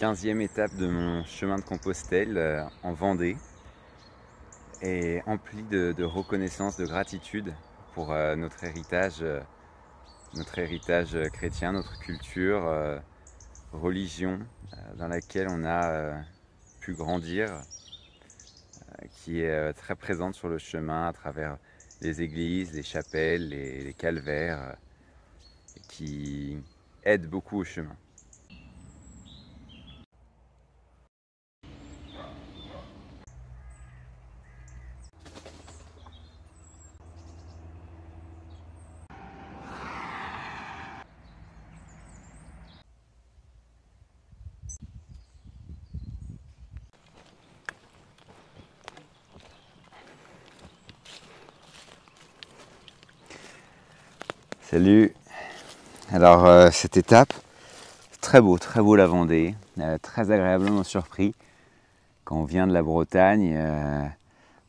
15e étape de mon chemin de Compostelle en Vendée et empli de reconnaissance, de gratitude pour notre héritage chrétien, notre culture, religion dans laquelle on a pu grandir, qui est très présente sur le chemin à travers les églises, les chapelles, les calvaires, qui aide beaucoup au chemin. Salut. Alors cette étape, très beau la Vendée, très agréablement surpris. Quand on vient de la Bretagne,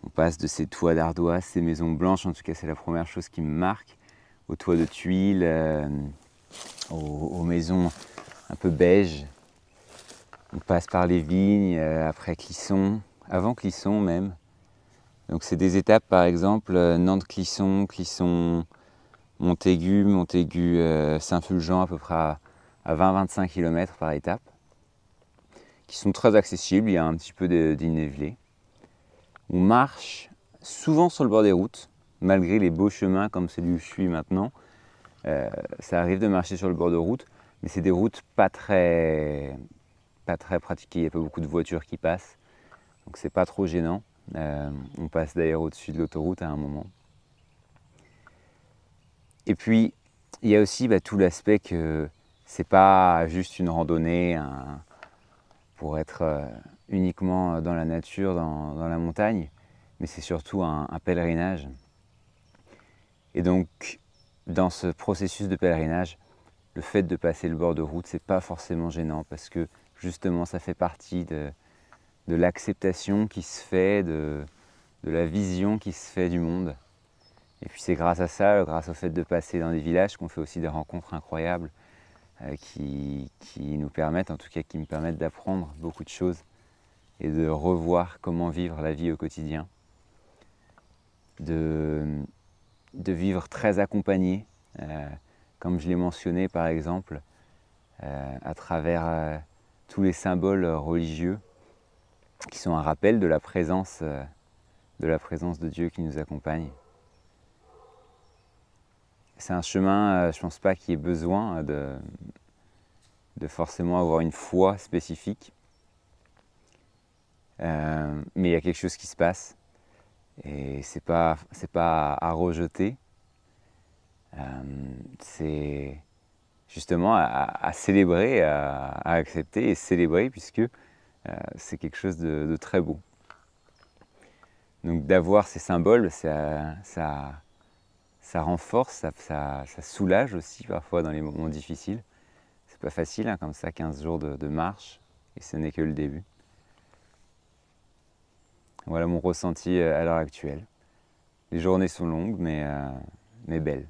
on passe de ces toits d'ardoise, ces maisons blanches, en tout cas c'est la première chose qui me marque, aux toits de tuiles, aux maisons un peu beige. On passe par les vignes, après Clisson, avant Clisson même. Donc c'est des étapes par exemple Nantes-Clisson, Clisson-Montaigu, Montaigu-Saint-Fulgent à peu près à 20-25 km par étape, qui sont très accessibles, il y a un petit peu dénivelé. On marche souvent sur le bord des routes, malgré les beaux chemins comme celui où je suis maintenant. Ça arrive de marcher sur le bord de route, mais c'est des routes pas très pratiquées, il n'y a pas beaucoup de voitures qui passent, donc c'est pas trop gênant. On passe d'ailleurs au-dessus de l'autoroute à un moment. Et puis, il y a aussi tout l'aspect que c'est pas juste une randonnée pour être uniquement dans la nature, dans la montagne, mais c'est surtout un pèlerinage. Et donc, dans ce processus de pèlerinage, le fait de passer le bord de route, c'est pas forcément gênant parce que justement, ça fait partie de l'acceptation qui se fait, de la vision qui se fait du monde. Et puis c'est grâce à ça, grâce au fait de passer dans des villages, qu'on fait aussi des rencontres incroyables qui nous permettent, en tout cas qui me permettent d'apprendre beaucoup de choses et de revoir comment vivre la vie au quotidien, de vivre très accompagné, comme je l'ai mentionné par exemple, à travers tous les symboles religieux qui sont un rappel de la présence de Dieu qui nous accompagne. C'est un chemin, je ne pense pas qu'il y ait besoin de forcément avoir une foi spécifique, mais il y a quelque chose qui se passe et c'est pas à rejeter, c'est justement à célébrer, à accepter et célébrer puisque c'est quelque chose de très beau. Donc d'avoir ces symboles, ça renforce, ça soulage aussi parfois dans les moments difficiles. C'est pas facile hein, comme ça, 15 jours de marche, et ce n'est que le début. Voilà mon ressenti à l'heure actuelle. Les journées sont longues mais belles.